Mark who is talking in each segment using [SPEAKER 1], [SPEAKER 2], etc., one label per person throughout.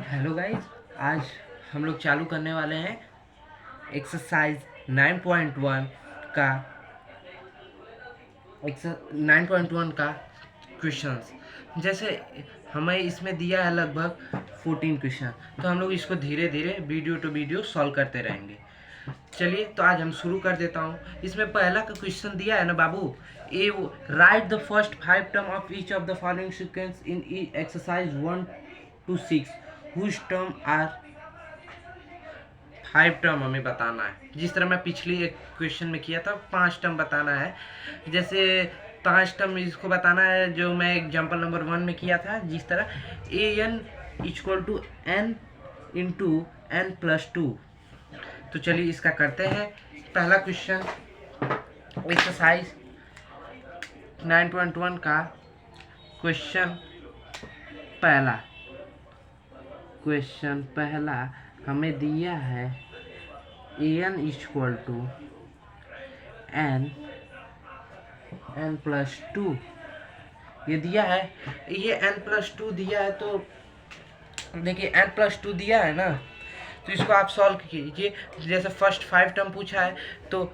[SPEAKER 1] Hello guys, आज हम लोग चालू करने वाले हैं एक्सरसाइज 9.1 का 9.1 का क्वेश्चंस। जैसे हमें इसमें दिया है लगभग 14 क्वेश्चन, तो हम लोग इसको धीरे धीरे वीडियो टू वीडियो सॉल्व करते रहेंगे। चलिए, तो आज हम शुरू कर देता हूँ। इसमें पहला का क्वेश्चन दिया है ना बाबू, a write the first 5 term of each of the following sequence in exercise 1 to 6 whose term are 5 term हमें बताना है। जिस तरह मैं पिछली एक क्वेश्चन में किया था 5 टर्म बताना है। जैसे 5 टर्म इसको बताना है जो मैं एग्जाम्पल नंबर 1 में किया था। जिस तरह a n equal to n into n plus 2। तो चलिए इसका करते हैं। पहला क्वेश्चन एक्सरसाइज 9.1 का क्वेश्चन पहला हमें दिया है a n equal to n plus 2। ये दिया है, ये एन प्लस 2 दिया है। तो देखिए एन प्लस 2 दिया है ना, तो इसको आप सॉल्व कीजिए। जैसे फर्स्ट 5 टर्म पूछा है तो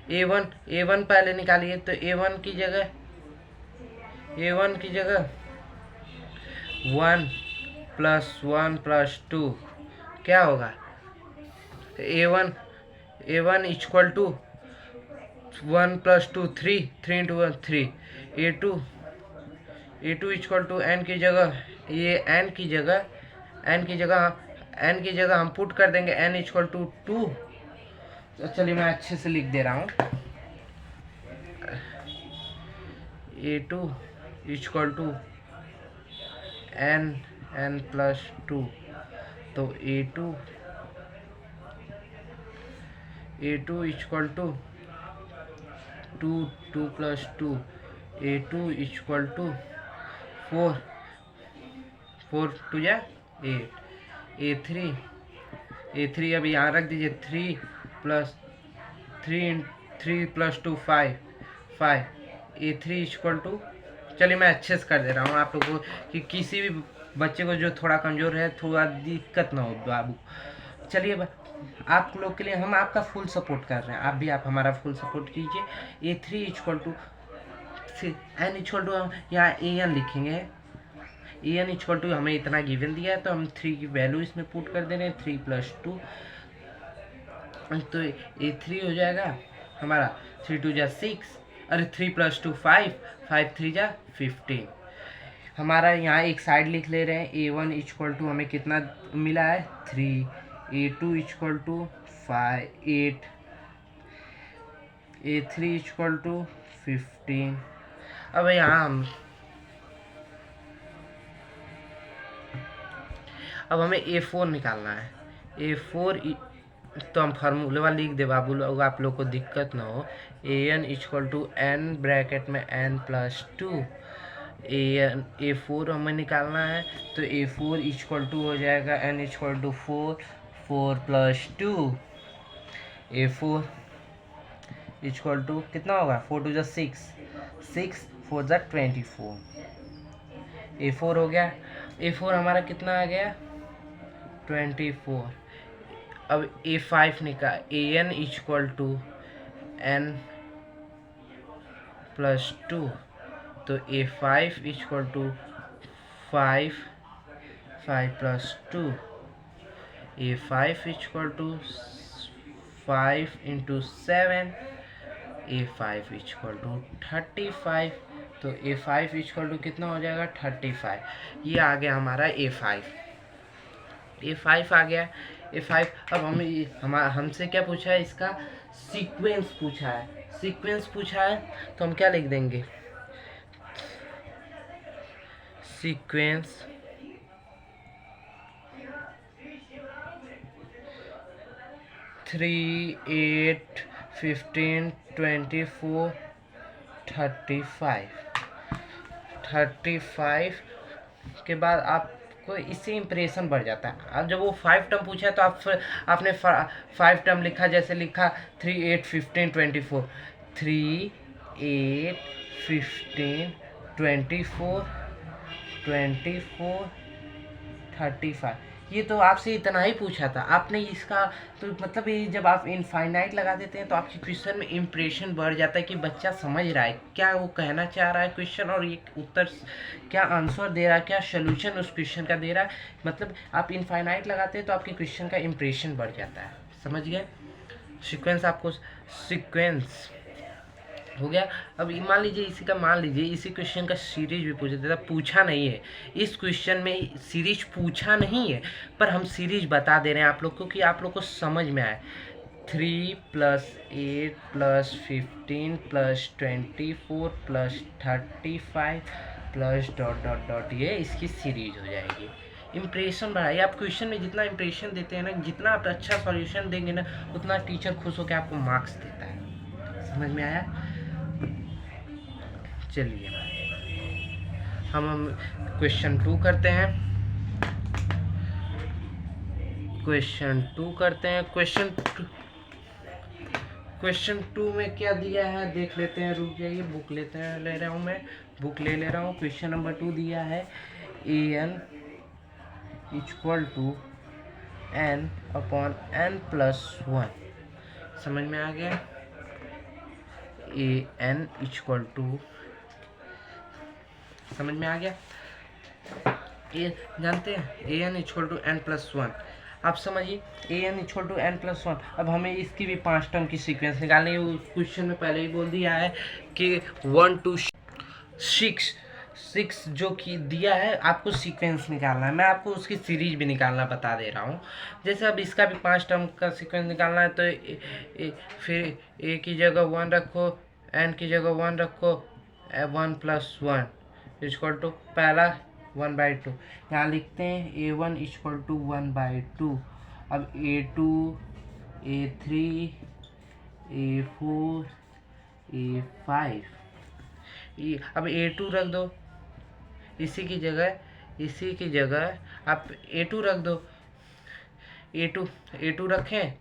[SPEAKER 1] ए वन पहले निकालिए। तो ए वन की जगह 1 प्लस 1 प्लस 2 क्या होगा? A one equal to 1 plus 2 3 into 1 3। A two equal to n की जगह, ये एन की जगह हम पुट कर देंगे एन इक्वल टू 2। तो चलिए मैं अच्छे से लिख दे रहा हूँ। A two equal to n plus 2। तो a two equal to 2 plus 2। A two equal to 4 two या 8। ए थ्री अभी यहाँ रख दीजिए। 3 plus 2 5। A three equal to, चलिए मैं अच्छे से कर दे रहा हूँ आप लोगों को कि किसी भी बच्चे को जो थोड़ा कमज़ोर है थोड़ा दिक्कत ना हो बाबू। चलिए आप लोग के लिए हम आपका फुल सपोर्ट कर रहे हैं, आप भी आप हमारा फुल सपोर्ट कीजिए। A three equal to n equal to यहाँ ए एन लिखेंगे। ए एन इक्वल टू हमें इतना गिवन दिया है तो हम 3 की वैल्यू इसमें पुट कर दे रहे हैं। 3 प्लस 2, तो ए थ्री हो जाएगा हमारा। 3 2 जा 6, अरे 3 प्लस 2 5 3 जा 15। हमारा यहाँ एक साइड लिख ले रहे हैं। ए वन इक्वल टू हमें कितना मिला है 3। A two equal to 8। A three equal to 15। अब यहाँ अब हमें A4 निकालना है। A4 तो हम फार्मूले वाला लिख दे बाबू लोग, आप लोग को दिक्कत ना हो। A n equal to n bracket में एन प्लस 2। A4 हमें निकालना है तो A4 इक्वल टू हो जाएगा N equal to 4 plus 2। A4 equal to कितना होगा? 4 2 जा 6 4 जा 24। A4 हो गया। A4 हमारा कितना आ गया? 24। अब A5 निकाल। A n equal to n plus 2। तो A5 equal to 5 plus 2। A5 equal to 5 into 7। A5 equal to 35। तो A5 इक्वल टू कितना हो जाएगा? 35। ये आ गया हमारा A5 आ गया। A5 अब हमसे क्या पूछा है? इसका सीक्वेंस पूछा है। तो हम क्या लिख देंगे? सीक्वेंस 3 8 15 24 35 के बाद आपको इससे इम्प्रेशन बढ़ जाता है। अब जब वो 5 टर्म पूछा है तो आपने 5 टर्म लिखा। जैसे लिखा 3 8 15 24। 3 8 15 24 35। ये तो आपसे इतना ही पूछा था आपने इसका। तो मतलब ये जब आप इनफाइनाइट लगा देते हैं तो आपके क्वेश्चन में इम्प्रेशन बढ़ जाता है कि बच्चा समझ रहा है क्या वो कहना चाह रहा है क्वेश्चन, और ये उत्तर क्या आंसर दे रहा है, क्या सोल्यूशन उस क्वेश्चन का दे रहा है। मतलब आप इनफाइनाइट लगाते हैं तो आपके क्वेश्चन का इम्प्रेशन बढ़ जाता है। समझ गए? सीक्वेंस आपको सीक्वेंस हो गया। अब मान लीजिए इसी क्वेश्चन का सीरीज भी पूछा था, पूछा नहीं है इस क्वेश्चन में, सीरीज पूछा नहीं है पर हम सीरीज बता दे रहे हैं आप लोग को कि आप लोग को समझ में आए। 3 + 8 + 15 + 24 + 35 + ... ये इसकी सीरीज हो जाएगी। इम्प्रेशन बढ़ाइए। आप क्वेश्चन में जितना इम्प्रेशन देते हैं ना, जितना आप अच्छा सॉल्यूशन देंगे ना, उतना टीचर खुश होकर आपको मार्क्स देता है। समझ में आया? चलिए हम क्वेश्चन 2 करते हैं। क्वेश्चन 2 में क्या दिया है देख लेते हैं। रुक जाइए, बुक ले रहा हूँ। क्वेश्चन नंबर 2 दिया है an = n/n+1। समझ में आ गया? समझ में आ गया? ये जानते हैं an = n+1। आप समझिए an = n+1। अब हमें इसकी भी 5 टर्म की सीक्वेंस निकालनी है। क्वेश्चन में पहले ही बोल दिया है कि 1 to 6 जो कि दिया है आपको सीक्वेंस निकालना है। मैं आपको उसकी सीरीज भी निकालना बता दे रहा हूँ। जैसे अब इसका भी 5 टर्म का सीक्वेंस निकालना है तो फिर a की जगह 1 रखो, n की जगह 1 रखो, 1+1 = पहला 1/2। यहाँ लिखते हैं a1 = 1/2। अब a2, a3, a4, a5, अब a2 रख दो इसी की जगह आप a2 रख दो। a2 रखें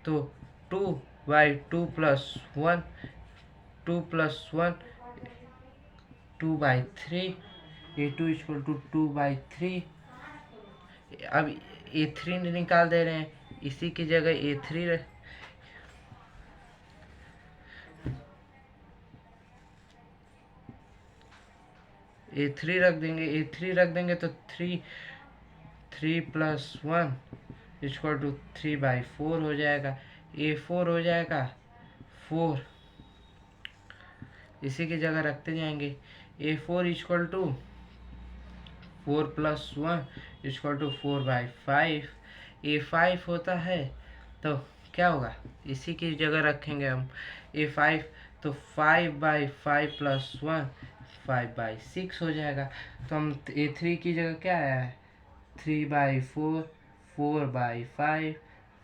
[SPEAKER 1] तो 2/2 + 1, 2 + 1 2/3, a2 = 2/3। अब a3 निकाल दे रहे हैं, इसी की जगह a3 रख देंगे तो 3 + 1 = 3/4 हो जाएगा। a4 हो जाएगा 4, इसी की जगह रखते जाएंगे। a4 = 4 + 1 = 4/5। a5 होता है तो क्या होगा, इसी की जगह रखेंगे हम a5 तो 5/5 + 1 5/6 हो जाएगा। तो हम a3 की जगह क्या है 3/4 4/5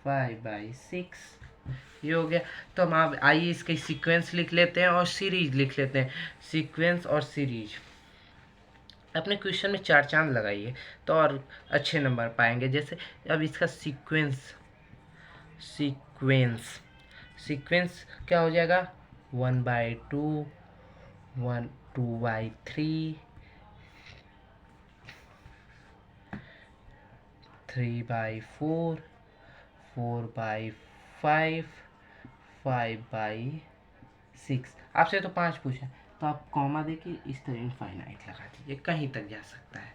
[SPEAKER 1] 5/6 ये हो गया। तो हम अब आइए इसके सीक्वेंस लिख लेते हैं और सीरीज लिख लेते हैं। सीक्वेंस और सीरीज अपने क्वेश्चन में 4 चांद लगाइए तो और अच्छे नंबर पाएंगे। जैसे अब इसका सीक्वेंस क्या हो जाएगा 1/2 1 2/3 3/4 4/5 5/6। आपसे तो 5 पूछा तो आप कॉमा देके इस तरह इनफाइनाइट लगा दीजिए, कहीं तक जा सकता है।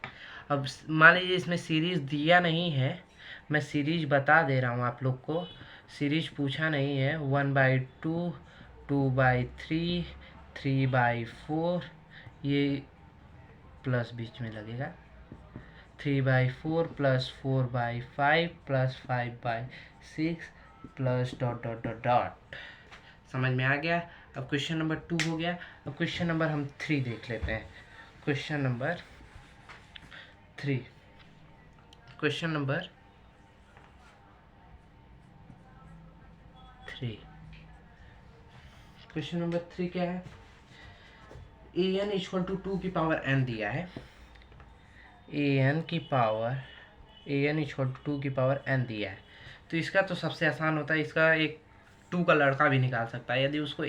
[SPEAKER 1] अब मान लीजिए इसमें सीरीज दिया नहीं है, मैं सीरीज बता दे रहा हूँ आप लोग को। सीरीज पूछा नहीं है 1/2 2/3 3/4, ये प्लस बीच में लगेगा 3/4 + 4/5 + 5/6 +... समझ में आ गया? अब क्वेश्चन नंबर 2 हो गया। अब क्वेश्चन नंबर हम 3 देख लेते हैं। क्वेश्चन नंबर 3 क्या है? an = 2 की पावर n दिया है। an = 2 की पावर n दिया है तो इसका तो सबसे आसान होता है, इसका एक 2 का लड़का भी निकाल सकता है। यदि उसको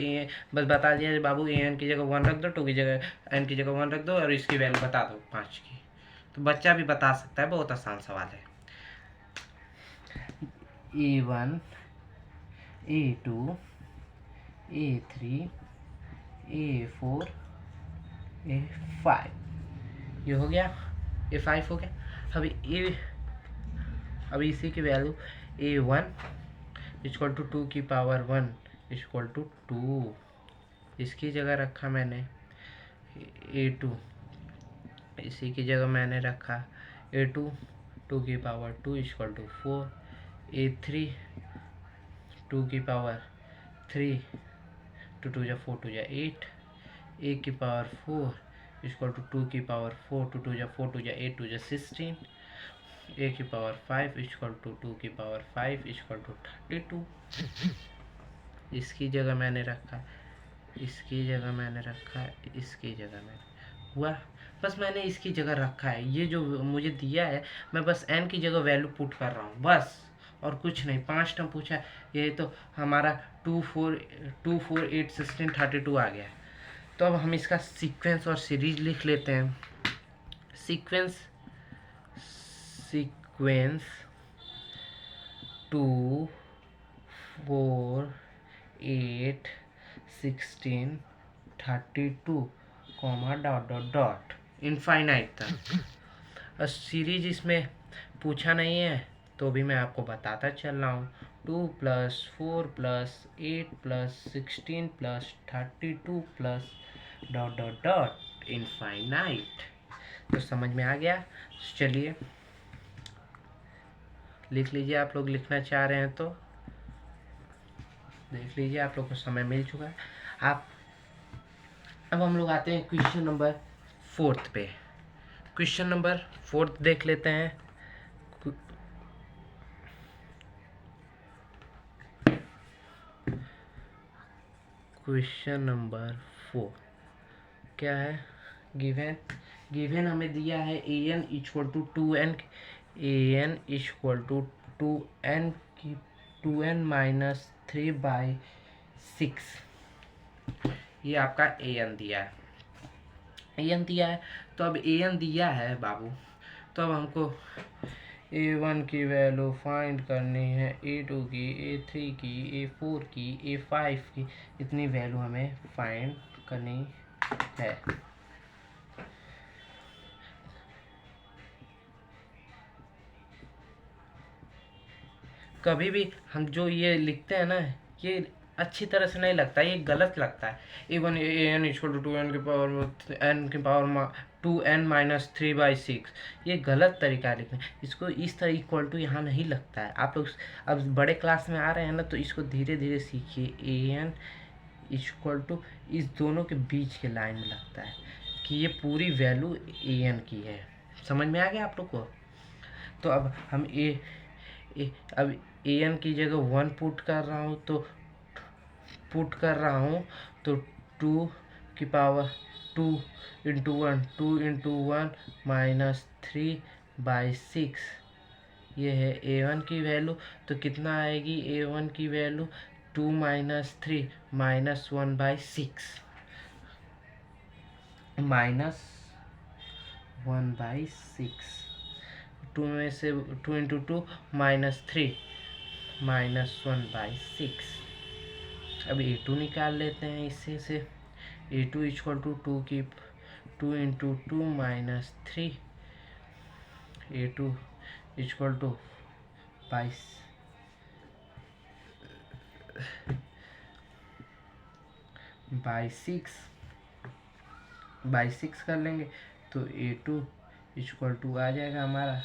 [SPEAKER 1] बस बता दिया बाबू an की जगह 1 रख दो, 2 की जगह n की जगह 1 रख दो और इसकी वैल्यू बता दो 5 की, तो बच्चा भी बता सकता है, बहुत आसान सवाल है। A1 A2 A3 A4 A5, ये हो गया, A5 हो गया। अभी इसी की वैल्यू A1 इक्वल टू 2 की पावर 1 इक्वल टू 2, इसकी जगह रखा मैंने A2, इसी की जगह मैंने रखा A2 2 की पावर 2 इक्वल टू 4, A3 2 की पावर 3 टू 2 जा 4 2 जा 8, A की पावर 4 इक्वल टू 2 की पावर 4 टू 2 जा 4 2 जा 8 2 जा 16, A की पावर 5 इक्वल टू 2 की पावर 5 इक्वल टू 32, इसकी जगह मैंने रखा, इसकी जगह मैंने रखा, इसकी जगह मैंने हुआ, बस मैंने इसकी जगह रखा है। ये जो मुझे दिया है मैं बस n की जगह वैल्यू पुट कर रहा हूँ बस, और कुछ नहीं। 5 टर्म पूछा है, ये तो हमारा 2 4 8 16 32 आ गया है। तो अब हम इसका सीक्वेंस और सीरीज लिख लेते हैं। Sequence 2 4 8 16 32 comma dot dot dot infinite तक। और सीरीज इसमें पूछा नहीं है तो भी मैं आपको बताता चल रहा हूँ। 2 + 4 + 8 + 16 + 32 plus dot dot dot infinite. तो समझ में आ गया। चलिए लिख लीजिए, आप लोग लिखना चाह रहे हैं तो देख लीजिए, आप लोग को समय मिल चुका है। अब हम लोग आते हैं क्वेश्चन नंबर 4 पे। क्वेश्चन नंबर 4 देख लेते हैं। क्वेश्चन नंबर 4 क्या है? गिवन हमें दिया है an equal to 2n, an equal to 2n minus 3/6, ये आपका an दिया है। an दिया है तो अब an दिया है बाबू, तो अब हमको a1 की वैल्यू फाइंड करनी है, a2 की, a3 की, a4 की, a5 की, इतनी वैल्यू हमें फाइंड करनी है। कभी भी हम जो ये लिखते हैं ना, ये अच्छी तरह से नहीं लगता, ये गलत लगता है। A1 an equal to 2n की पावर 2n माइनस 3/6, ये गलत तरीका है लिखने। इसको इस तरह इक्वल टू यहाँ नहीं लगता है। आप लोग अब बड़े क्लास में आ रहे हैं ना, तो इसको धीरे धीरे सीखिए। an इक्वल टू इस दोनों के बीच के लाइन में लगता है कि ये पूरी वैल्यू an की है। समझ में आ गया आप लोग को? तो अब हम अब an की जगह 1 पुट कर रहा हूँ, तो 2 की पावर 2 इंटू 1, 2 इंटू 1 माइनस 3/6, ये है a1 की वैल्यू। तो कितना आएगी a1 की वैल्यू? 2 minus 3 minus 1/6, minus 1/6। 2 में से 2 इंटू 2 माइनस 3 माइनस 1/6। अब a2 निकाल लेते हैं इससे से। a2 equal to 2 into 2 minus 3, a2 equal to 6 कर लेंगे तो a2 इक्वल टू आ जाएगा हमारा,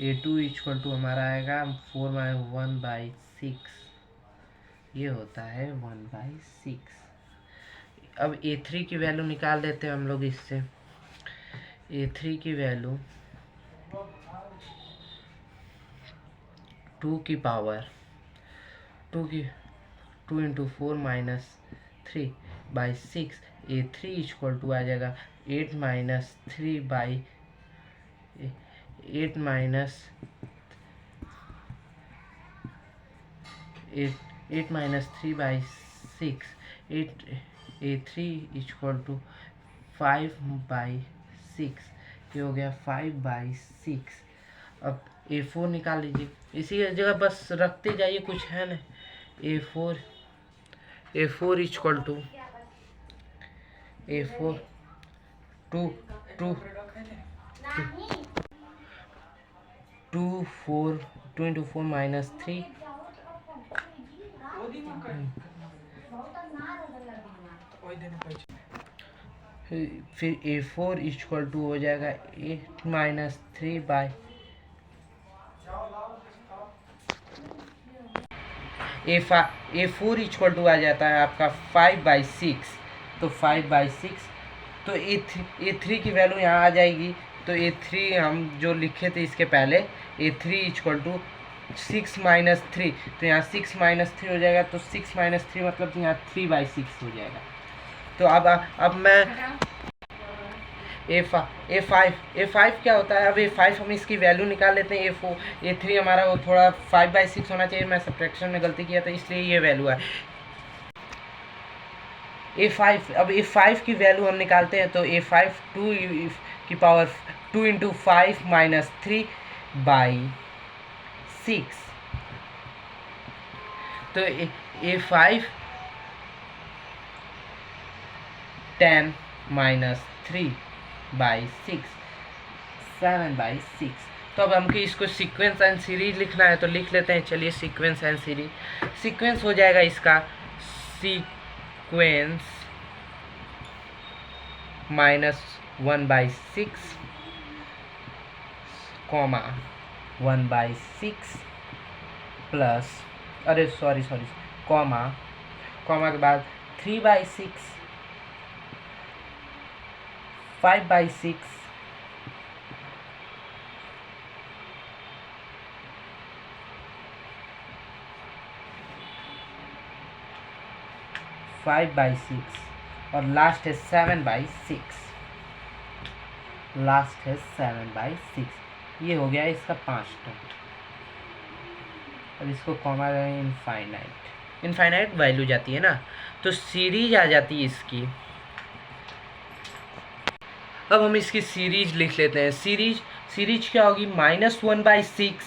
[SPEAKER 1] a2 इक्वल टू हमारा आएगा 4 माइनस 1/6, ये होता है 1/6। अब a3 की वैल्यू निकाल देते हैं हम लोग इससे। a3 की वैल्यू 2 की power 2 into 4 minus 3/6, a3 equal to आ जाएगा 8 माइनस 3/6, a3 इक्वल टू 5/6, ये हो गया 5/6। अब A4 निकाल लीजिए, इसी जगह बस रखते जाइए, कुछ है ना। A4 equal to A4 2 2 2 4 2 into 4 minus 3 फिर A4 इक्वल टू हो जाएगा 8 minus 3 by A4 equal to आ जाता है आपका 5/6। तो 5/6, तो A3 की वैल्यू यहाँ आ जाएगी। तो A3 हम जो लिखे थे इसके पहले, A3 इक्वल टू 6 minus 3, तो यहाँ 6 minus 3 हो जाएगा। तो 6 minus 3 मतलब यहाँ 3/6 हो जाएगा। तो अब मैं A5 क्या होता है। अब A5 हम इसकी वैल्यू निकाल लेते हैं। A3 हमारा वो थोड़ा 5/6 होना चाहिए, मैं सब्ट्रैक्शन में गलती किया था इसलिए ये वैल्यू है A5। अब A5 की वैल्यू हम निकालते हैं। तो A5 2 की पावर 2 into 5 minus 3/6। तो A5 10 minus 3/6 7/6। तो अब हमको इसको सीक्वेंस एंड सीरीज लिखना है, तो लिख लेते हैं। चलिए सीक्वेंस एंड सीरीज। सीक्वेंस हो जाएगा इसका sequence -1/6 comma 1/6 plus sorry comma के बाद 3/6 5/6 5/6 और लास्ट है 7/6। ये हो गया इसका 5 टर्म। अब इसको कॉमा इनफाइनाइट वैल्यू जाती है ना, तो सीरीज आ जाती है इसकी। अब हम इसकी सीरीज लिख लेते हैं। सीरीज क्या होगी, -1/6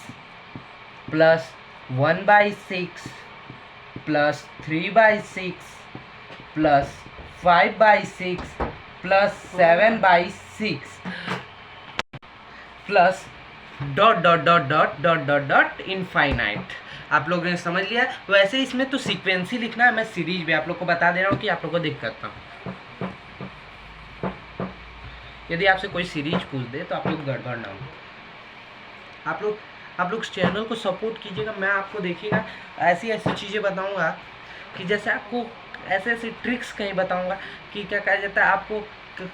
[SPEAKER 1] plus 1/6 plus 3/6 plus 5/6 plus 7/6 plus dot dot dot dot dot dot dot infinite. आप लोगों ने समझ लिया। वैसे इसमें तो सीक्वेंस ही लिखना है, मैं सीरीज भी आप लोग को बता दे रहा हूँ कि आप लोग को दिक्कत ना हो। यदि आपसे कोई सीरीज पूछ दे तो आप लोग गड़बड़ ना हो। आप लोग चैनल को सपोर्ट कीजिएगा। मैं आपको देखिएगा ऐसी चीज़ें बताऊंगा कि जैसे आपको ऐसे ट्रिक्स कहीं बताऊंगा कि क्या कहा जाता है। आपको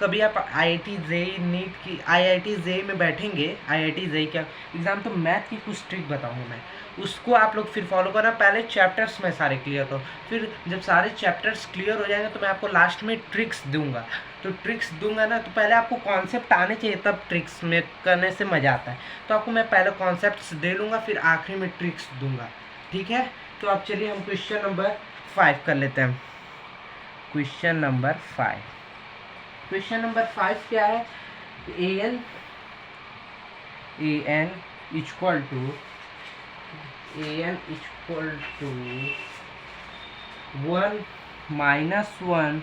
[SPEAKER 1] कभी आप IIT JEE नीट की IIT JEE में बैठेंगे, IIT JEE का एग्ज़ाम, तो मैथ की कुछ ट्रिक बताऊंगा मैं, उसको आप लोग फिर फॉलो करना। पहले चैप्टर्स में सारे क्लियर करो, फिर जब सारे चैप्टर्स क्लियर हो जाएंगे तो मैं आपको लास्ट में ट्रिक्स दूंगा। तो ट्रिक्स दूंगा ना, तो पहले आपको कॉन्सेप्ट आने चाहिए, तब ट्रिक्स में करने से मज़ा आता है। तो आपको मैं पहले कॉन्सेप्ट्स दे लूँगा, फिर आखिरी में ट्रिक्स दूंगा, ठीक है। तो अब चलिए हम क्वेश्चन नंबर 5 कर लेते हैं। क्वेश्चन नंबर 5 क्या है, an equal to 1 -1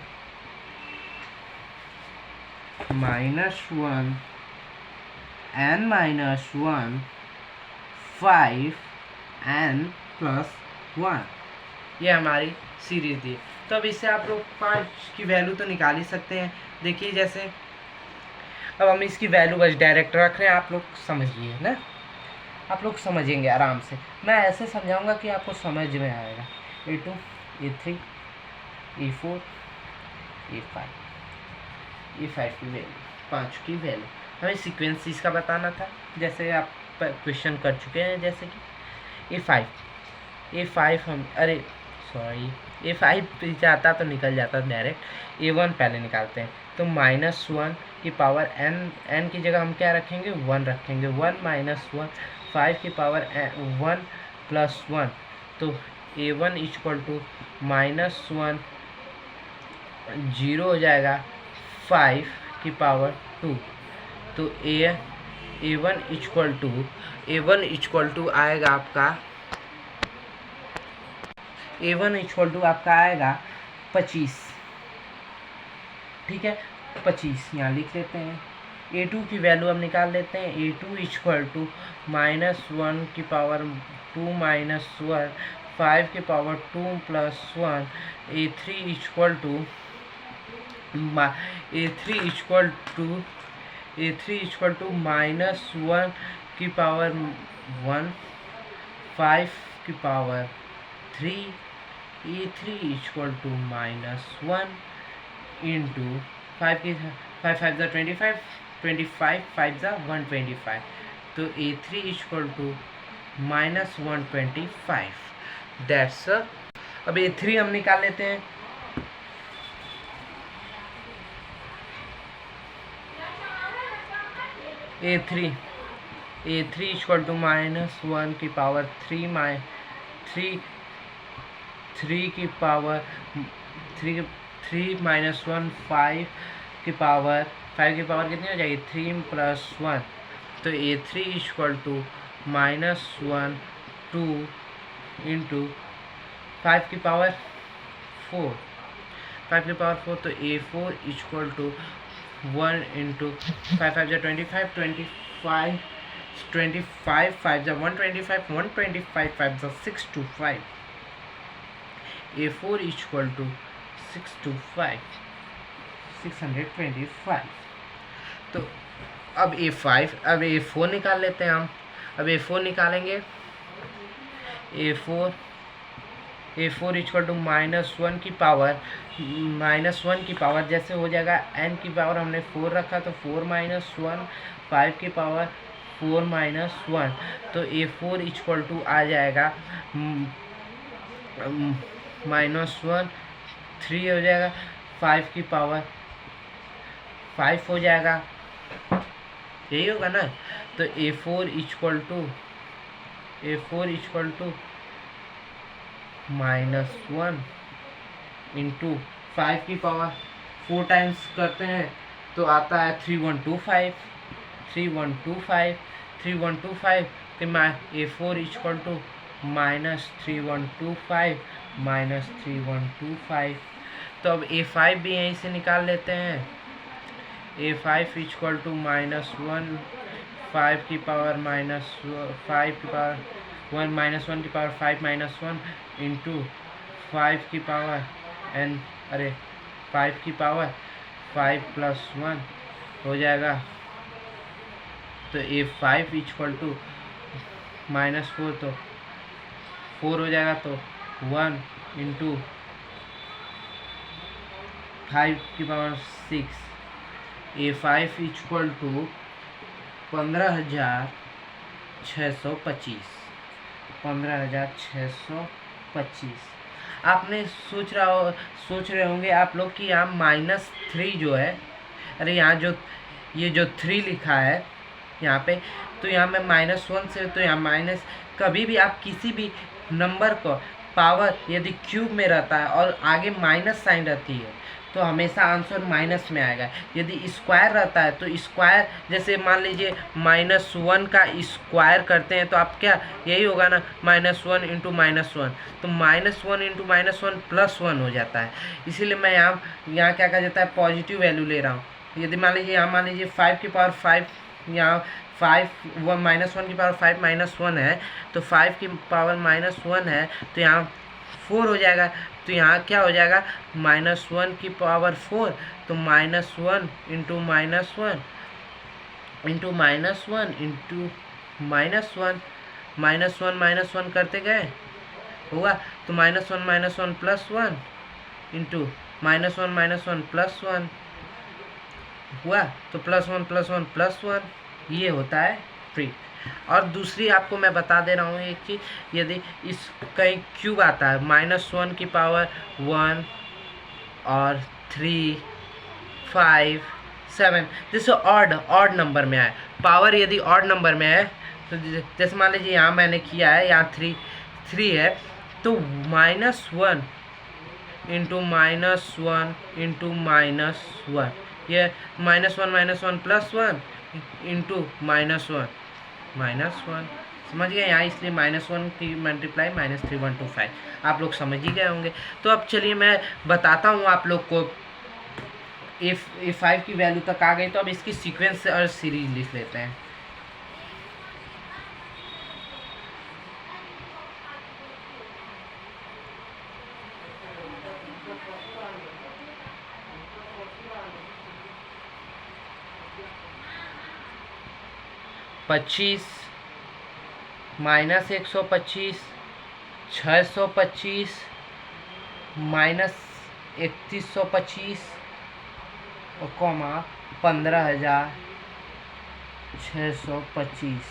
[SPEAKER 1] n - 1 5 n + 1, ये हमारी सीरीज दी। तो अब इससे आप लोग 5 की वैल्यू तो निकाल ही सकते हैं। देखिए जैसे अब हम इसकी वैल्यू बस डायरेक्ट रख रहे हैं, आप लोग समझिए ना, आप लोग समझेंगे आराम से। मैं ऐसे समझाऊंगा कि आपको समझ में आएगा। A2 A3 A4 A5 की वैल्यू, 5 की वैल्यू हमें सीक्वेंस इसका बताना था, जैसे आप क्वेश्चन कर चुके हैं। जैसे कि A5 हम A5 जाता तो निकल जाता डायरेक्ट। A1 पहले निकालते हैं। तो -1 की पावर n की जगह हम क्या रखेंगे, 1 रखेंगे। 1 - 1 5 की पावर 1 + 1, तो A1 इक्वल टू -1 0 हो जाएगा 5 की पावर 2। तो A1 इक्वल टू आएगा आपका A1 इक्वल टू आपका आएगा 25, ठीक है 25 यहाँ लिख लेते हैं। A2 की वैल्यू हम निकाल लेते हैं। A2 इक्वल टू -1 की पावर 2 - 1 5 की पावर 2 + 1। A3 इक्वल टू -1 की पावर 1 5 की power 3। A3 equal to -1 into 5 5 25 25 5 125, तो A3 इक्वल टू -125। दैट्स अब A3 हम निकाल लेते हैं। A3 इक्वल टू -1 की पावर 3 की पावर 3 -1 5 की पावर कितनी हो जाएगी 3 + 1, तो A3 इक्वल टू -1 2 इंटू 5 की पावर 4 तो A4 equal to 1 into 5 5 25 25 25 5 125 125 5 625। A4 equal to 625। तो अब A4 निकाल लेते हैं हम। अब A4 निकालेंगे। A4 इक्वल टू -1 की पावर जैसे हो जाएगा n की पावर हमने 4 रखा तो 4 - 1 5 की पावर 4 - 1, तो A4 इक्वल टू आ जाएगा -1 3 हो जाएगा 5 की पावर 5 हो जाएगा, यही होगा ना। तो A4 इक्वल टू -1 इंटू 5 की पावर 4 टाइम्स करते हैं तो आता है 3125 3125। तो A4 इक्वल टू -3125 -3125। तो अब A5 भी यहीं से निकाल लेते हैं। A5 इक्वल टू -1 5 की पावर -5 की पावर 1 -1 की पावर 5 -1 इंटू 5 की पावर 5 की पावर 5 + 1 हो जाएगा। तो A5 इक्वल टू -4 तो 4 हो जाएगा, तो 1 इंटू 5 की पावर 6। A5 equal to 15,625। आपने सोच रहे होंगे आप लोग कि यहाँ -3 जो है, अरे यहाँ ये जो 3 लिखा है यहाँ पे, तो यहाँ में -1 से, तो यहाँ माइनस, कभी भी आप किसी भी नंबर को पावर यदि क्यूब में रहता है और आगे माइनस साइन रहती है तो हमेशा आंसर माइनस में आएगा। यदि स्क्वायर रहता है तो स्क्वायर, जैसे मान लीजिए -1 का स्क्वायर करते हैं तो आप क्या, यही होगा ना -1 इंटू -1, तो -1 इंटू -1 +1 हो जाता है। इसीलिए मैं यहाँ क्या कहा जाता है, पॉजिटिव वैल्यू ले रहा हूँ। यदि मान लीजिए 5 की पावर 5, यहाँ 5 -1 की पावर 5 -1 है, तो 5 की पावर -1 है तो यहाँ 4 हो जाएगा। तो यहाँ क्या हो जाएगा, -1 की पावर 4, तो -1 इंटू -1 इंटू -1 इंटू -1 करते गए होगा, तो -1 +1 इंटू -1 +1 हुआ, तो +1 +1 ये होता है ट्रिक। और दूसरी आपको मैं बता दे रहा हूँ एक चीज़, यदि इस कहीं क्यूब आता है -1 की पावर 1 और 3 5 7, जैसे ऑड नंबर में आए, पावर यदि ऑड नंबर में है, तो जैसे मान लीजिए यहाँ मैंने किया है, यहाँ 3 है, तो -1 इंटू -1 इंटू -1, ये -1 +1 इंटू -1 -1 समझ गए यहाँ, इसलिए -1 की मल्टीप्लाई -3125 आप लोग समझ ही गए होंगे। तो अब चलिए मैं बताता हूँ आप लोग को। A5 की वैल्यू तक आ गई, तो अब इसकी सीक्वेंस और सीरीज लिख लेते हैं। -125 -125 625 -3125 और comma 15,625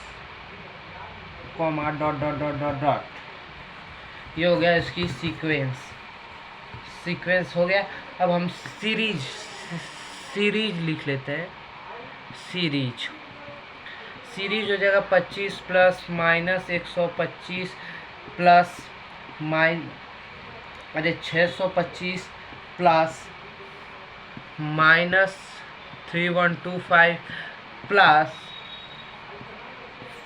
[SPEAKER 1] comma dot dot dot dot dot. ये हो गया इसकी सीक्वेंस हो गया। अब हम सीरीज लिख लेते हैं। सीरीज हो जाएगा 25 plus -125 plus 625 plus -3125 plus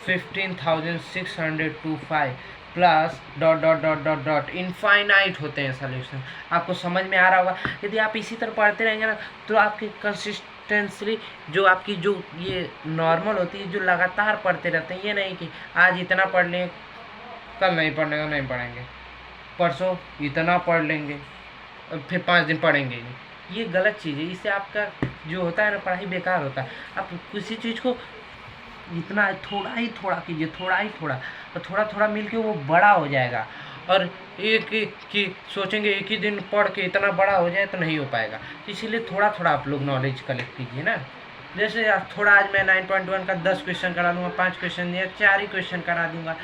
[SPEAKER 1] 15,625 plus dot dot dot dot dot infinite होते हैं सॉल्यूशन। आपको समझ में आ रहा होगा। यदि आप इसी तरह पढ़ते रहेंगे ना, तो आपकी कंसिस्टेंसी जो आपकी जो ये नॉर्मल होती है, जो लगातार पढ़ते रहते हैं, ये नहीं कि आज इतना पढ़ लें, कल नहीं पढ़ने का नहीं पढ़ेंगे, परसों इतना पढ़ लेंगे, फिर 5 दिन पढ़ेंगे नहीं। ये गलत चीज़ है। इससे आपका जो होता है ना, पढ़ाई बेकार होता है। आप किसी चीज़ को इतना थोड़ा ही थोड़ा कीजिए, थोड़ा ही थोड़ा, और थोड़ा थोड़ा मिलके वो बड़ा हो जाएगा। और एक कि सोचेंगे एक ही दिन पढ़ के इतना बड़ा हो जाए, तो नहीं हो पाएगा। इसीलिए थोड़ा थोड़ा आप लोग नॉलेज कलेक्ट कीजिए ना। जैसे थोड़ा आज मैं 9.1 का 10 क्वेश्चन करा दूंगा, 5 क्वेश्चन या 4 ही क्वेश्चन करा दूंगा,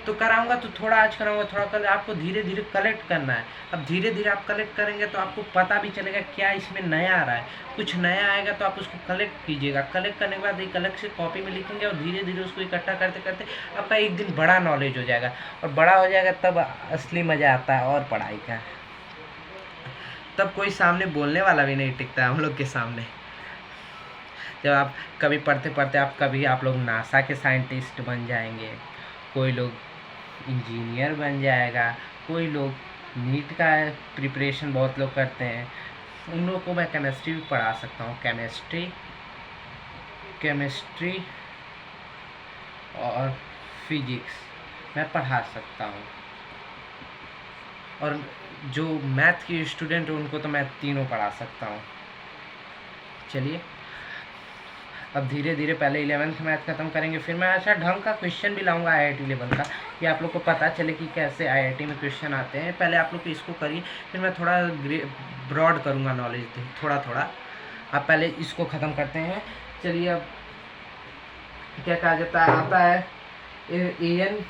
[SPEAKER 1] तो कराऊंगा तो थोड़ा आज कराऊंगा, थोड़ा कल। आपको धीरे धीरे कलेक्ट करना है। अब धीरे धीरे आप कलेक्ट करेंगे तो आपको पता भी चलेगा क्या इसमें नया आ रहा है। कुछ नया आएगा तो आप उसको कलेक्ट कीजिएगा। कलेक्ट करने के बाद एक अलग से कॉपी में लिखेंगे और धीरे धीरे उसको इकट्ठा करते करते आपका एक दिन बड़ा नॉलेज हो जाएगा। और बड़ा हो जाएगा तब असली मज़ा आता है और पढ़ाई का। तब कोई सामने बोलने वाला भी नहीं टिकता हम लोग के सामने। जब आप कभी पढ़ते पढ़ते आप लोग नासा के साइंटिस्ट बन जाएंगे, कोई लोग इंजीनियर बन जाएगा, कोई लोग नीट का प्रिपरेशन बहुत लोग करते हैं, उन लोगों को मैं केमिस्ट्री भी पढ़ा सकता हूँ। केमिस्ट्री और फिजिक्स मैं पढ़ा सकता हूँ। और जो मैथ के स्टूडेंट हैं उनको तो मैं तीनों पढ़ा सकता हूँ। चलिए अब धीरे धीरे पहले 11th मैथ खत्म करेंगे, फिर मैं अच्छा ढंग का क्वेश्चन भी लाऊंगा IIT लेवल का, कि आप लोग को पता चले कि कैसे IIT में क्वेश्चन आते हैं। पहले आप लोग इसको करिए, फिर मैं थोड़ा ब्रॉड करूंगा नॉलेज थोड़ा थोड़ा। आप पहले इसको ख़त्म करते हैं। चलिए अब क्या कहा जाता है, आता है an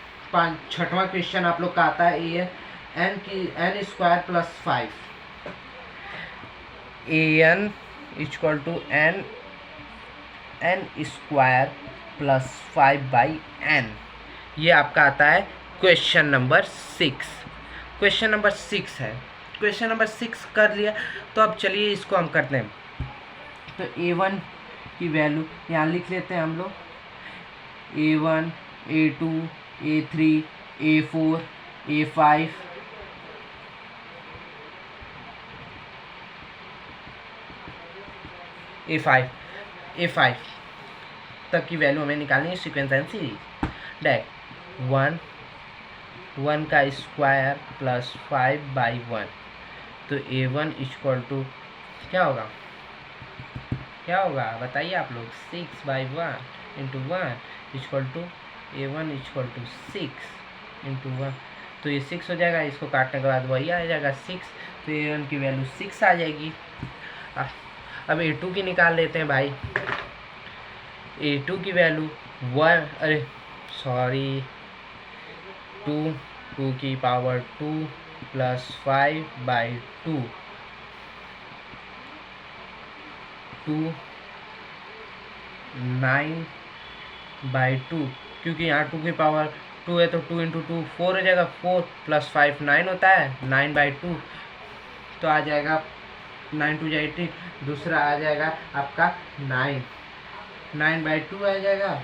[SPEAKER 1] 6वां क्वेश्चन आप लोग का आता है n² + 5 an = n² + 5/n। ये आपका आता है क्वेश्चन नंबर 6। क्वेश्चन नंबर 6 है। क्वेश्चन नंबर 6 कर लिया, तो अब चलिए इसको हम करते हैं। तो A1 की वैल्यू यहाँ लिख लेते हैं हम लोग। A1 A2 A3 A4 A5 A5 तक की वैल्यू हमें निकालनी है। सीक्वेंस एंड सीरीज डेक 1 का स्क्वायर + 5/1। तो A1 = क्या होगा बताइए आप लोग। 6/1 × 1 = A1 = 6 × 1। तो ये 6 हो जाएगा। इसको काटने के बाद वही आ जाएगा 6। तो A1 की वैल्यू 6 आ जाएगी। अब A2 की निकाल लेते हैं भाई। A2 की वैल्यू 2 की पावर 2 + 5/2 9/2, क्योंकि यहाँ 2 की पावर 2 है तो 2 × 2 4 हो जाएगा। 4 + 5 9 होता है, 9/2। तो आ जाएगा 9 × 2 = 18। दूसरा आ जाएगा आपका 9। 9/2 आ जाएगा।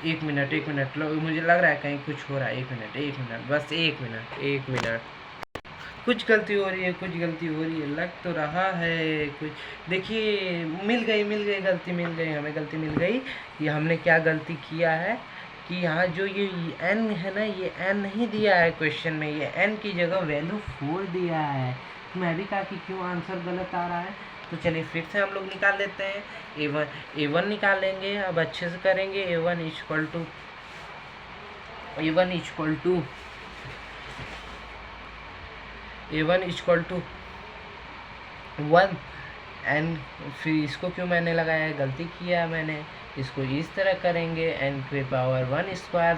[SPEAKER 1] एक मिनट मुझे लग रहा है कहीं कुछ हो रहा है। एक मिनट बस एक मिनट। कुछ गलती हो रही है, लग तो रहा है कुछ। देखिए मिल गई गलती, हमें गलती मिल गई। ये हमने क्या गलती किया है कि यहाँ जो ये n है ना, ये n नहीं दिया है क्वेश्चन में, ये n की जगह वैल्यू 4 दिया है। तो मैं भी कहा कि क्यों आंसर गलत आ रहा है। तो चलिए फिर से हम लोग निकाल लेते हैं। a1 निकालेंगे, अब अच्छे से करेंगे। a1 इक्वल टू 1 एंड फिर इसको क्यों मैंने लगाया, गलती किया मैंने। इसको इस तरह करेंगे n की पावर 1 स्क्वायर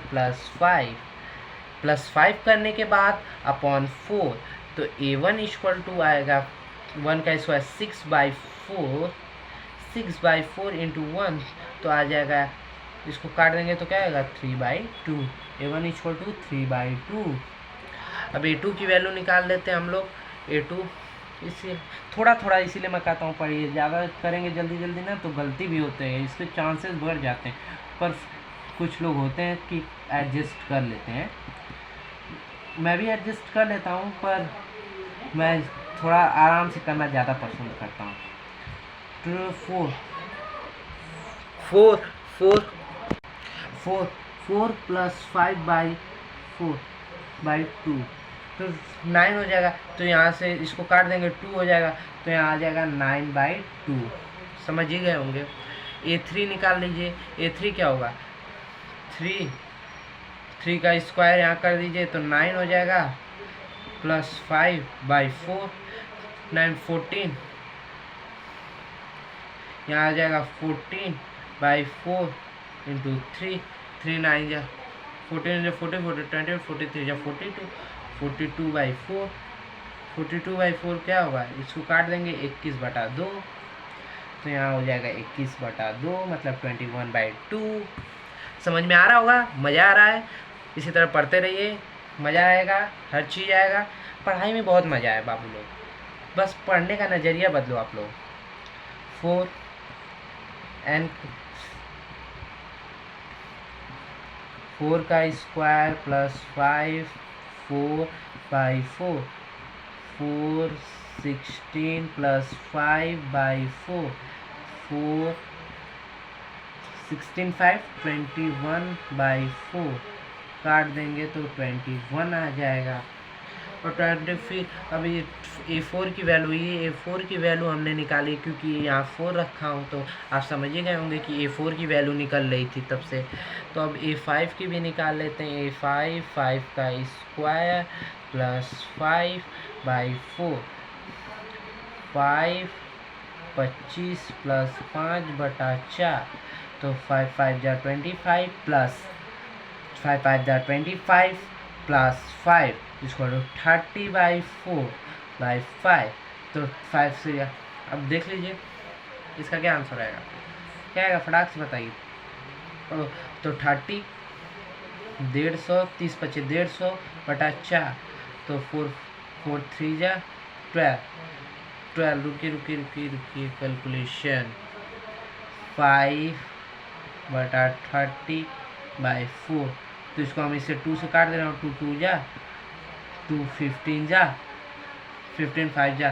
[SPEAKER 1] प्लस 5 करने के बाद अपॉन 4। तो a1 इक्वल टू आएगा 1 का स्क्वायर 6/4 इंटू 1, तो आ जाएगा, इसको काट देंगे तो क्या आएगा 3/2। a1 equal to 3/2। अब a2 की वैल्यू निकाल लेते हैं हम लोग। a2 इसी थोड़ा इसीलिए मैं कहता हूँ पढ़िए, ज़्यादा करेंगे जल्दी ना तो गलती भी होते हैं, इसके चांसेस बढ़ जाते हैं। पर कुछ लोग होते हैं कि एडजस्ट कर लेते हैं, मैं भी एडजस्ट कर लेता हूँ, पर मैं थोड़ा आराम से करना ज़्यादा पसंद करता हूँ। तो 4 प्लस 5/4/2 तो 9 हो जाएगा। तो यहाँ से इसको काट देंगे, 2 हो जाएगा, तो यहाँ आ जाएगा 9/2। समझ ही गए होंगे। a3 निकाल लीजिए। a3 क्या होगा, 3 का स्क्वायर यहाँ कर दीजिए तो 9 हो जाएगा, प्लस 5/4 9 14, यहाँ आ जाएगा 14/4 इंटू 3 9 जा 14 जा 40 20 43 जा 42/4 42/4 क्या होगा, इसको काट देंगे 21/2, तो यहाँ हो जाएगा 21/2 मतलब 21/2। समझ में आ रहा होगा, मज़ा आ रहा है। इसी तरह पढ़ते रहिए, मज़ा आएगा, हर चीज़ आएगा। पढ़ाई में बहुत मज़ा है बाबू लोग, बस पढ़ने का नज़रिया बदलो आप लोग। 4 का स्क्वायर प्लस 4/4 4 16 प्लस 5/4 4 16 5 21/4 काट देंगे तो 21 आ जाएगा। और 20 फिर अभी a4 की वैल्यू, ये a4 की वैल्यू हमने निकाली क्योंकि यहाँ 4 रखा हूँ, तो आप समझ ही गए होंगे कि a4 की वैल्यू निकल रही थी तब से। तो अब a5 की भी निकाल लेते हैं। a5 5 का स्क्वायर प्लस 5/4 5 25 प्लस 5/4 तो 5 5 जा 25 प्लस 5 5 जा 25 प्लस 5 इसको 30/4/5 तो 5 से अब देख लीजिए इसका क्या आंसर आएगा, क्या आएगा फटाक से बताइए। तो 30 150 30 25 150/4 तो 4 3 जा 12 रुकिए कैलकुलेशन 5/30/4 तो इसको हम इससे 2 से काट दे रहे हैं। 2 2 जा 2 15 जा 15 5 जा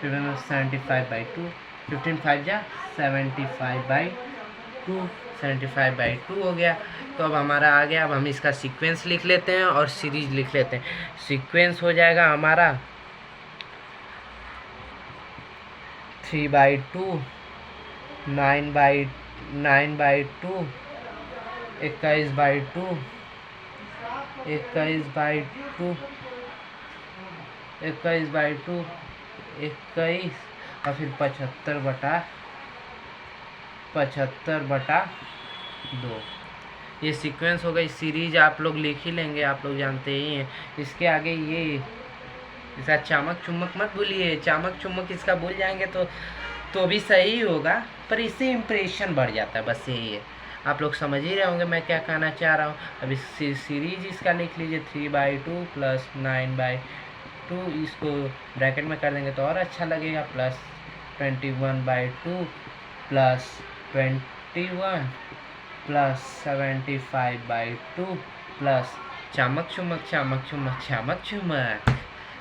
[SPEAKER 1] 75/2 15 5 जा 75/2 75/2 हो गया। तो अब हमारा आ गया। अब हम इसका सीक्वेंस लिख लेते हैं और सीरीज लिख लेते हैं। सीक्वेंस हो जाएगा हमारा 3/2 9/2 21/2 21/2 21/2 21 और फिर 75/2 ये सीक्वेंस हो गई। सीरीज आप लोग लिख ही लेंगे, आप लोग जानते ही हैं। इसके आगे ये इसका चामक चुम्बक मत भूलिए, चामक चुम्बक इसका भूल जाएंगे तो भी सही होगा, पर इससे इम्प्रेशन बढ़ जाता है, बस यही है। आप लोग समझ ही रहे होंगे मैं क्या कहना चाह रहा हूँ। अब इस सीरीज इसका लिख लीजिए 3/2 प्लस 9/2 इसको ब्रैकेट में कर देंगे तो और अच्छा लगेगा, प्लस 21/2 प्लस 21 प्लस 75/2 प्लस चमक चुमक चमक चुमक चमक चुमक।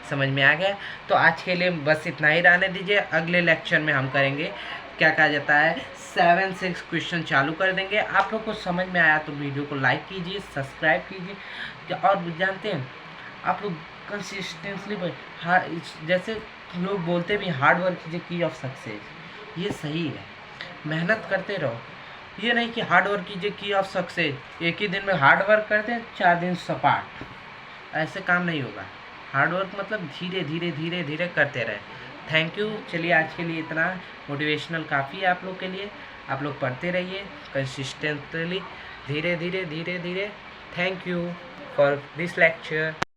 [SPEAKER 1] समझ में आ गया? तो आज के लिए बस इतना ही रहने दीजिए। अगले लेक्चर में हम करेंगे क्या कहा जाता है 7-6 क्वेश्चन चालू कर देंगे। आप लोग को समझ में आया तो वीडियो को लाइक कीजिए, सब्सक्राइब कीजिए। और जानते हैं आप लोग कंसिस्टेंटली जैसे लोग बोलते भी हार्ड वर्क इज की ऑफ सक्सेस, ये सही है। मेहनत करते रहो, ये नहीं कि हार्ड वर्क कीजिए की ऑफ सक्सेस, एक ही दिन में हार्ड वर्क करते हैं 4 दिन सपाट, ऐसे काम नहीं होगा। हार्ड वर्क मतलब धीरे धीरे धीरे धीरे करते रहे। Thank you. चलिए आज के लिए इतना मोटिवेशनल काफ़ी है आप लोग के लिए। आप लोग पढ़ते रहिए कंसिस्टेंटली, धीरे धीरे धीरे धीरे। Thank you for this lecture.